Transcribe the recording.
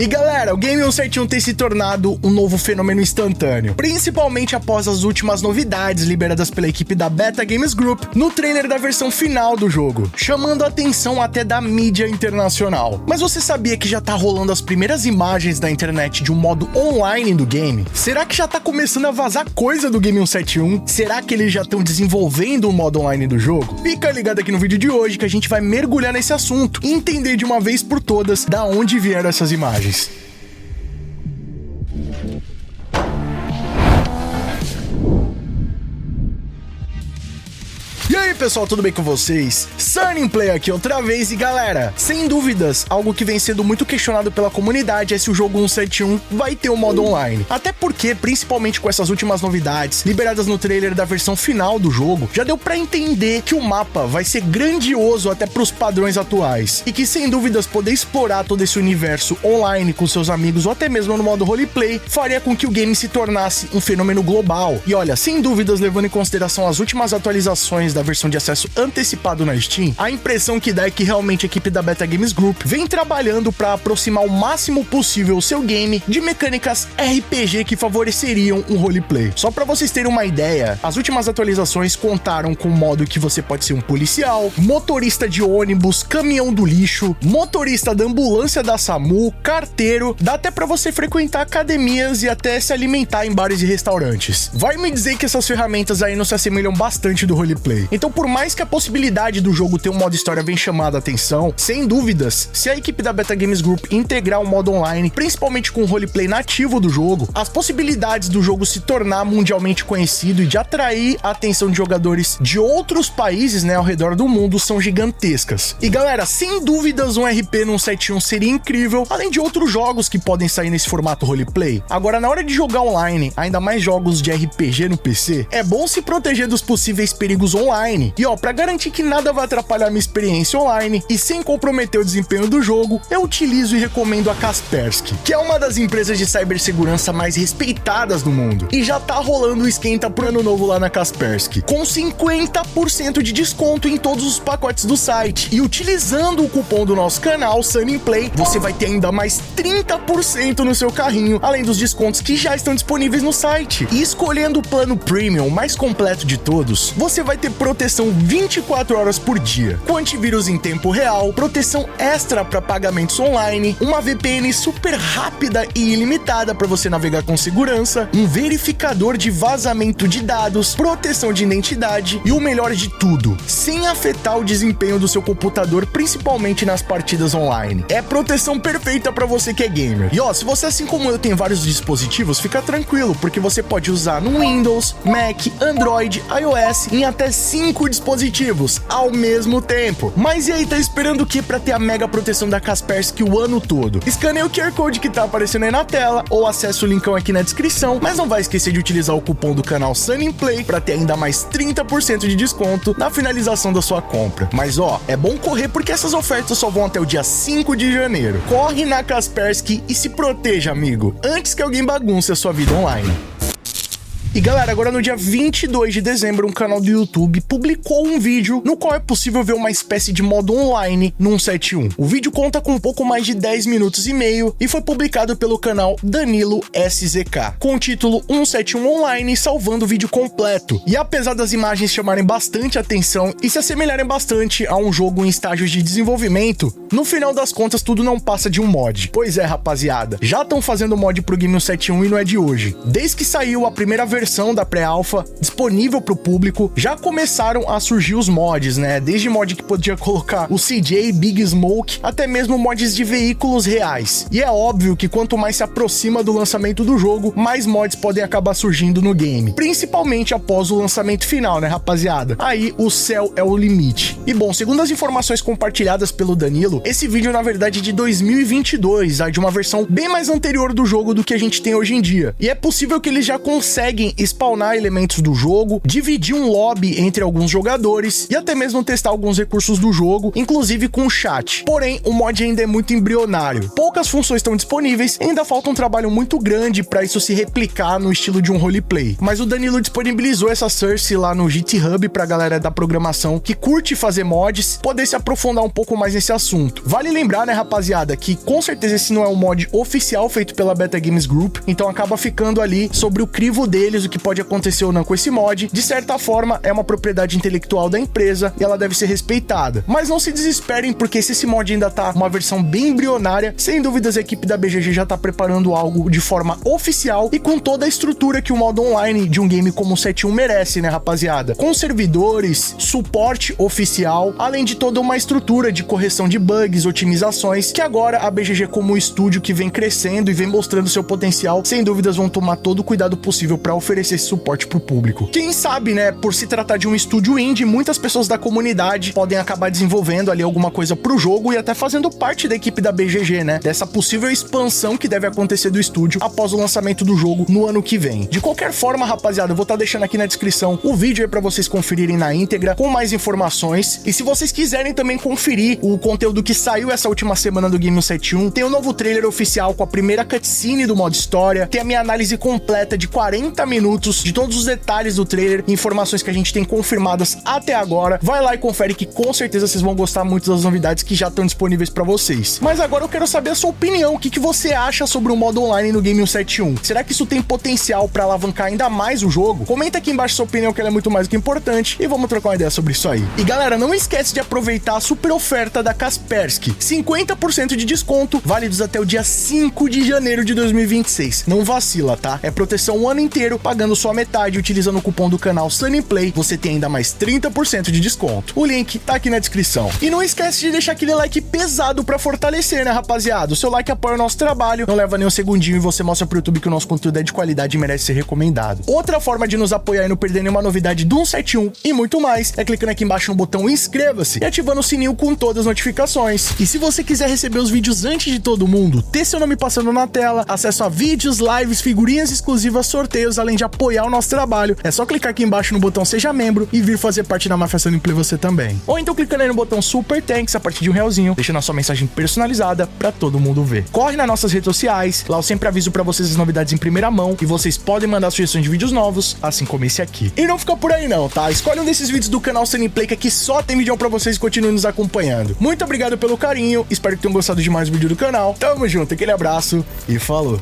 E galera, o Game 171 tem se tornado um novo fenômeno instantâneo, principalmente após as últimas novidades liberadas pela equipe da Beta Games Group no trailer da versão final do jogo, chamando a atenção até da mídia internacional. Mas você sabia que já tá rolando as primeiras imagens da internet de um modo online do game? Será que já tá começando a vazar coisa do Game 171? Será que eles já estão desenvolvendo o modo online do jogo? Fica ligado aqui no vídeo de hoje que a gente vai mergulhar nesse assunto e entender de uma vez por todas da onde vieram essas imagens. E aí pessoal, tudo bem com vocês? Sunnyplay aqui outra vez e galera, sem dúvidas, algo que vem sendo muito questionado pela comunidade é se o jogo 171 vai ter um modo online. Até porque, principalmente com essas últimas novidades liberadas no trailer da versão final do jogo, já deu pra entender que o mapa vai ser grandioso até pros padrões atuais. E que sem dúvidas poder explorar todo esse universo online com seus amigos ou até mesmo no modo roleplay faria com que o game se tornasse um fenômeno global. E olha, sem dúvidas, levando em consideração as últimas atualizações da versão de acesso antecipado na Steam, a impressão que dá é que realmente a equipe da Beta Games Group vem trabalhando para aproximar o máximo possível o seu game de mecânicas RPG que favoreceriam um roleplay. Só para vocês terem uma ideia, as últimas atualizações contaram com o modo que você pode ser um policial, motorista de ônibus, caminhão do lixo, motorista da ambulância da SAMU, carteiro, dá até para você frequentar academias e até se alimentar em bares e restaurantes. Vai me dizer que essas ferramentas aí não se assemelham bastante do roleplay. Então, por mais que a possibilidade do jogo ter um modo história venha chamado a atenção, sem dúvidas, se a equipe da Beta Games Group integrar o modo online, principalmente com o roleplay nativo do jogo, as possibilidades do jogo se tornar mundialmente conhecido e de atrair a atenção de jogadores de outros países, ao redor do mundo são gigantescas. E galera, sem dúvidas um RP no 171 seria incrível, além de outros jogos que podem sair nesse formato roleplay. Agora, na hora de jogar online, ainda mais jogos de RPG no PC, é bom se proteger dos possíveis perigos online. E pra garantir que nada vai atrapalhar minha experiência online e sem comprometer o desempenho do jogo, eu utilizo e recomendo a Kaspersky, que é uma das empresas de cibersegurança mais respeitadas do mundo. E já tá rolando o esquenta pro ano novo lá na Kaspersky, com 50% de desconto em todos os pacotes do site. E utilizando o cupom do nosso canal, Sunnyplay, você vai ter ainda mais 30% no seu carrinho, além dos descontos que já estão disponíveis no site. E escolhendo o plano Premium mais completo de todos, você vai ter proteção 24 horas por dia, com antivírus em tempo real, proteção extra para pagamentos online, uma VPN super rápida e ilimitada para você navegar com segurança, um verificador de vazamento de dados, proteção de identidade e o melhor de tudo, sem afetar o desempenho do seu computador, principalmente nas partidas online. É proteção perfeita para você que é gamer. E se você assim como eu tem vários dispositivos, fica tranquilo, porque você pode usar no Windows, Mac, Android, iOS em até 5 dispositivos ao mesmo tempo. Mas e aí, tá esperando o que para ter a mega proteção da Kaspersky o ano todo? Escaneie o QR Code que tá aparecendo aí na tela ou acesse o linkão aqui na descrição, mas não vai esquecer de utilizar o cupom do canal Sunnyplay para ter ainda mais 30% de desconto na finalização da sua compra. Mas é bom correr porque essas ofertas só vão até o dia 5 de janeiro. Corre na Kaspersky e se proteja, amigo, antes que alguém bagunce a sua vida online. E galera, agora no dia 22 de dezembro, um canal do YouTube publicou um vídeo no qual é possível ver uma espécie de modo online no 171. O vídeo conta com um pouco mais de 10 minutos e meio e foi publicado pelo canal Danilo SZK, com o título 171 Online salvando o vídeo completo. E apesar das imagens chamarem bastante atenção e se assemelharem bastante a um jogo em estágios de desenvolvimento, no final das contas tudo não passa de um mod. Pois é, rapaziada, já estão fazendo mod pro Game 171 e não é de hoje. Desde que saiu a primeira versão da pré-alpha disponível para o público, já começaram a surgir os mods, desde mod que podia colocar o CJ, Big Smoke, até mesmo mods de veículos reais. E é óbvio que quanto mais se aproxima do lançamento do jogo, mais mods podem acabar surgindo no game, principalmente após o lançamento final, rapaziada? Aí o céu é o limite. E bom, segundo as informações compartilhadas pelo Danilo, esse vídeo na verdade é de 2022, de uma versão bem mais anterior do jogo do que a gente tem hoje em dia. E é possível que eles já conseguem também spawnar elementos do jogo, dividir um lobby entre alguns jogadores e até mesmo testar alguns recursos do jogo, inclusive com chat. Porém, o mod ainda é muito embrionário. Poucas funções estão disponíveis e ainda falta um trabalho muito grande para isso se replicar no estilo de um roleplay. Mas o Danilo disponibilizou essa source lá no GitHub pra galera da programação que curte fazer mods poder se aprofundar um pouco mais nesse assunto. Vale lembrar, né, rapaziada, que com certeza esse não é um mod oficial feito pela Beta Games Group, então acaba ficando ali sobre o crivo deles o que pode acontecer ou não com esse mod. De certa forma, é uma propriedade intelectual da empresa e ela deve ser respeitada. Mas não se desesperem, porque se esse mod ainda tá uma versão bem embrionária, sem dúvidas a equipe da BGG já tá preparando algo de forma oficial e com toda a estrutura que o modo online de um game como o 7.1 merece, né, rapaziada? Com servidores, suporte oficial, além de toda uma estrutura de correção de bugs, otimizações, que agora a BGG, como estúdio que vem crescendo e vem mostrando seu potencial, sem dúvidas vão tomar todo o cuidado possível para oferecer esse suporte pro público. Quem sabe, né, por se tratar de um estúdio indie, muitas pessoas da comunidade podem acabar desenvolvendo ali alguma coisa pro jogo e até fazendo parte da equipe da BGG, né, dessa possível expansão que deve acontecer do estúdio após o lançamento do jogo no ano que vem. De qualquer forma, rapaziada, eu vou estar deixando aqui na descrição o vídeo aí para vocês conferirem na íntegra com mais informações, e se vocês quiserem também conferir o conteúdo que saiu essa última semana do Game 171, tem um novo trailer oficial com a primeira cutscene do modo história, tem a minha análise completa de 40 minutos de todos os detalhes do trailer, informações que a gente tem confirmadas até agora. Vai lá e confere que com certeza vocês vão gostar muito das novidades que já estão disponíveis para vocês. Mas agora eu quero saber a sua opinião, o que você acha sobre o modo online no Game 171? Será que isso tem potencial para alavancar ainda mais o jogo? Comenta aqui embaixo sua opinião, que ela é muito mais do que importante, e vamos trocar uma ideia sobre isso aí. E galera, não esquece de aproveitar a super oferta da Kaspersky, 50% de desconto, válidos até o dia 5 de janeiro de 2026. Não vacila, tá? É proteção o ano inteiro, pagando só metade, utilizando o cupom do canal SunnyPlay, você tem ainda mais 30% de desconto. O link tá aqui na descrição. E não esquece de deixar aquele like pesado pra fortalecer, né, rapaziada? O seu like apoia o nosso trabalho, não leva nem um segundinho e você mostra pro YouTube que o nosso conteúdo é de qualidade e merece ser recomendado. Outra forma de nos apoiar e não perder nenhuma novidade do 171 e muito mais é clicando aqui embaixo no botão inscreva-se e ativando o sininho com todas as notificações. E se você quiser receber os vídeos antes de todo mundo, ter seu nome passando na tela, acesso a vídeos, lives, figurinhas exclusivas, sorteios, além de apoiar o nosso trabalho, é só clicar aqui embaixo no botão seja membro e vir fazer parte da Máfia Sunnyplay você também. Ou então clicando aí no botão Super Thanks a partir de R$1, deixando a sua mensagem personalizada pra todo mundo ver. Corre nas nossas redes sociais, lá eu sempre aviso pra vocês as novidades em primeira mão e vocês podem mandar sugestões de vídeos novos, assim como esse aqui. E não fica por aí não, tá? Escolhe um desses vídeos do canal Sunnyplay, que aqui só tem vídeo pra vocês, e continue nos acompanhando. Muito obrigado pelo carinho, espero que tenham gostado de mais um vídeo do canal. Tamo junto, aquele abraço e falou!